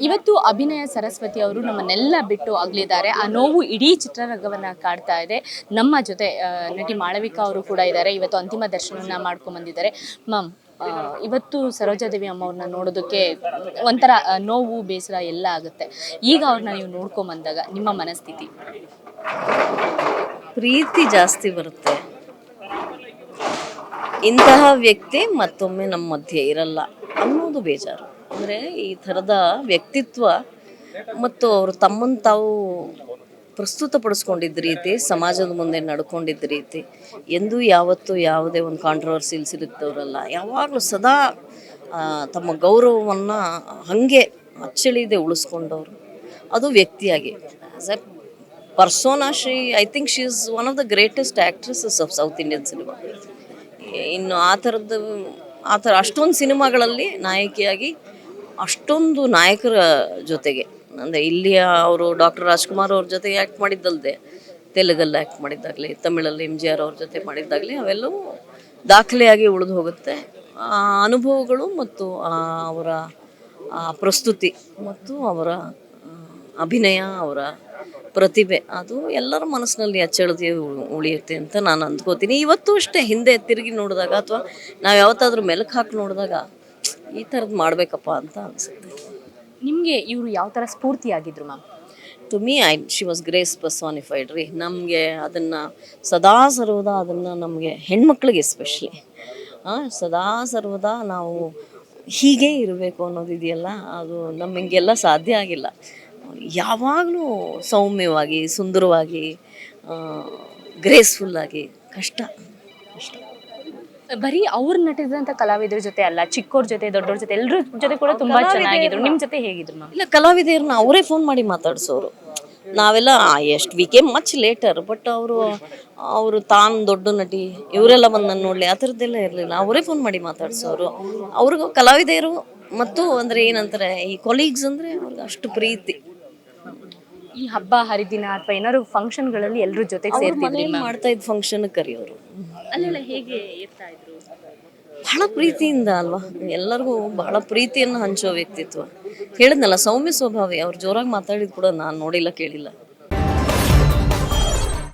ಇವತ್ತು ಅಭಿನಯ ಸರಸ್ವತಿ ಅವರು ನಮ್ಮನ್ನೆಲ್ಲ ಬಿಟ್ಟು ಅಗಲಿದ್ದಾರೆ. ಆ ನೋವು ಇಡೀ ಚಿತ್ರರಂಗವನ್ನ ಕಾಡ್ತಾ ಇದೆ. ನಮ್ಮ ಜೊತೆ ನಟಿ ಮಾಳವಿಕಾ ಅವರು ಕೂಡ ಇದ್ದಾರೆ. ಇವತ್ತು ಅಂತಿಮ ದರ್ಶನವನ್ನ ಮಾಡ್ಕೊಂಡು ಬಂದಿದ್ದಾರೆ. ಮ್ಯಾಮ್, ಇವತ್ತು ಸರೋಜಾದೇವಿ ಅಮ್ಮ ಅವ್ರನ್ನ ನೋಡೋದಕ್ಕೆ ಒಂಥರ ನೋವು ಬೇಸರ ಎಲ್ಲ ಆಗುತ್ತೆ. ಈಗ ಅವ್ರನ್ನ ನೀವು ನೋಡ್ಕೊಂಡ್ ಬಂದಾಗ ನಿಮ್ಮ ಮನಸ್ಥಿತಿ? ಪ್ರೀತಿ ಜಾಸ್ತಿ ಬರುತ್ತೆ. ಇಂತಹ ವ್ಯಕ್ತಿ ಮತ್ತೊಮ್ಮೆ ನಮ್ಮ ಮಧ್ಯೆ ಇರಲ್ಲ ಅನ್ನೋದು ಬೇಜಾರು. ಅಂದರೆ ಈ ಥರದ ವ್ಯಕ್ತಿತ್ವ ಮತ್ತು ಅವರು ತಮ್ಮನ್ನು ತಾವು ಪ್ರಸ್ತುತಪಡಿಸ್ಕೊಂಡಿದ್ದ ರೀತಿ, ಸಮಾಜದ ಮುಂದೆ ನಡ್ಕೊಂಡಿದ್ದ ರೀತಿ ಎಂದೂ ಯಾವತ್ತೂ ಯಾವುದೇ ಒಂದು ಕಾಂಟ್ರವರ್ಸಿಲ್ ಸಿಲುಕ್ತವ್ರಲ್ಲ. ಯಾವಾಗಲೂ ಸದಾ ತಮ್ಮ ಗೌರವವನ್ನು ಹಾಗೆ ಅಚ್ಚಳಿದೆ ಉಳಿಸ್ಕೊಂಡವರು. ಅದು ವ್ಯಕ್ತಿಯಾಗಿ as a persona I think she is one of the greatest actresses of South Indian cinema. ಇನ್ನು ಆ ಥರ ಅಷ್ಟೊಂದು ಸಿನಿಮಾಗಳಲ್ಲಿ ನಾಯಕಿಯಾಗಿ ಅಷ್ಟೊಂದು ನಾಯಕರ ಜೊತೆಗೆ, ಅಂದರೆ ಇಲ್ಲಿಯ ಅವರು ಡಾಕ್ಟರ್ ರಾಜ್ಕುಮಾರ್ ಅವ್ರ ಜೊತೆಗೆ ಆ್ಯಕ್ಟ್ ಮಾಡಿದ್ದಲ್ಲದೆ ತೆಲುಗಲ್ಲಿ ಆ್ಯಕ್ಟ್ ಮಾಡಿದ್ದಾಗಲಿ, ತಮಿಳಲ್ಲಿ MGR ಅವ್ರ ಜೊತೆ ಮಾಡಿದ್ದಾಗಲಿ ಅವೆಲ್ಲವೂ ದಾಖಲೆಯಾಗಿ ಉಳಿದು ಹೋಗುತ್ತೆ. ಆ ಅನುಭವಗಳು ಮತ್ತು ಅವರ ಪ್ರಸ್ತುತಿ ಮತ್ತು ಅವರ ಅಭಿನಯ, ಅವರ ಪ್ರತಿಭೆ ಅದು ಎಲ್ಲರ ಮನಸ್ಸಿನಲ್ಲಿ ಅಚ್ಚಳಿದೆ ಉಳಿಯುತ್ತೆ ಅಂತ ನಾನು ಅಂದ್ಕೋತೀನಿ. ಇವತ್ತು ಅಷ್ಟೇ ಹಿಂದೆ ತಿರುಗಿ ನೋಡಿದಾಗ ಅಥವಾ ನಾವು ಯಾವತ್ತಾದ್ರೂ ಮೆಲುಕು ಹಾಕಿ ನೋಡಿದಾಗ ಈ ಥರದ್ದು ಮಾಡಬೇಕಪ್ಪ ಅಂತ ಅನಿಸುತ್ತೆ. ನಿಮಗೆ ಇವರು ಯಾವ ಥರ ಸ್ಫೂರ್ತಿಯಾಗಿದ್ರು ma'am? To me she was grace personified ರೀ. ನಮಗೆ ಅದನ್ನು ಸದಾ ಸರ್ವದಾ ಅದನ್ನು ನಮಗೆ ಹೆಣ್ಮಕ್ಳಿಗೆ ಎಸ್ಪೆಷಲಿ ಸದಾ ಸರ್ವದಾ ನಾವು ಹೀಗೆ ಇರಬೇಕು ಅನ್ನೋದಿದೆಯಲ್ಲ, ಅದು ನಮಗೆಲ್ಲ ಸಾಧ್ಯ ಆಗಿಲ್ಲ. ಯಾವಾಗಲೂ ಸೌಮ್ಯವಾಗಿ, ಸುಂದರವಾಗಿ, ಗ್ರೇಸ್ಫುಲ್ಲಾಗಿ ಕಷ್ಟ. ಬರೀ ಅವ್ರು ನಟಿಸಿದಂಥ ಕಲಾವಿದರ ಜೊತೆ ಅಲ್ಲ, ಚಿಕ್ಕವ್ರ ಜೊತೆ, ದೊಡ್ಡವ್ರ ಜೊತೆ, ಎಲ್ಲರ ಜೊತೆ ಕೂಡ ತುಂಬಾ ಚೆನ್ನಾಗಿದ್ರು. ನಿಮ್ಮ ಜೊತೆ ಹೇಗಿದ್ರು ಮ್ಯಾಮ್? ಇಲ್ಲ, ಕಲಾವಿದರನ್ನ ಅವರೇ ಫೋನ್ ಮಾಡಿ ಮಾತಾಡಿಸೋರು. ನಾವೆಲ್ಲ ಎಷ್ಟು we came much later, but ಅವರು ತಾನು ದೊಡ್ಡ ನಟಿ, ಇವರೆಲ್ಲ ಬಂದು ನನ್ನ ನೋಡಲಿ ಆ ಥರದ್ದೆಲ್ಲ ಇರಲಿಲ್ಲ. ಅವರೇ ಫೋನ್ ಮಾಡಿ ಮಾತಾಡಿಸೋರು. ಅವ್ರಿಗೂ ಕಲಾವಿದರು ಮತ್ತು ಅಂದರೆ ಏನಂತಾರೆ ಈ ಕೊಲೀಗ್ಸ್ ಅಂದರೆ ಅವ್ರಿಗೆ ಅಷ್ಟು ಪ್ರೀತಿ. ಈ ಹಬ್ಬ ಹರಿದಿನ ಅಥವಾ ಏನಾದ್ರು ಫಂಕ್ಷನ್ಗಳಲ್ಲಿ ಎಲ್ಲರೂ ಜೊತೆಗೆ ಸೇರ್ತಿದ್ರಿ? ಮಾಡ್ತಾ ಇದ್ದ ಫಂಕ್ಷನ್ ಕರೆಯೋರು. ಅಲ್ಲೆಲ್ಲ ಹೇಗೆ ಇರ್ತಾ ಇದ್ರು? ಬಹಳ ಪ್ರೀತಿಯಿಂದ ಅಲ್ವಾ, ಎಲ್ಲರಿಗೂ ಬಹಳ ಪ್ರೀತಿಯನ್ನು ಹಂಚೋ ವ್ಯಕ್ತಿತ್ವ. ಹೇಳಿದ್ನಲ್ಲ, ಸೌಮ್ಯ ಸ್ವಭಾವಿ. ಅವ್ರು ಜೋರಾಗಿ ಮಾತಾಡಿದ್ ಕೂಡ ನಾನು ನೋಡಿಲ್ಲ, ಕೇಳಿಲ್ಲ.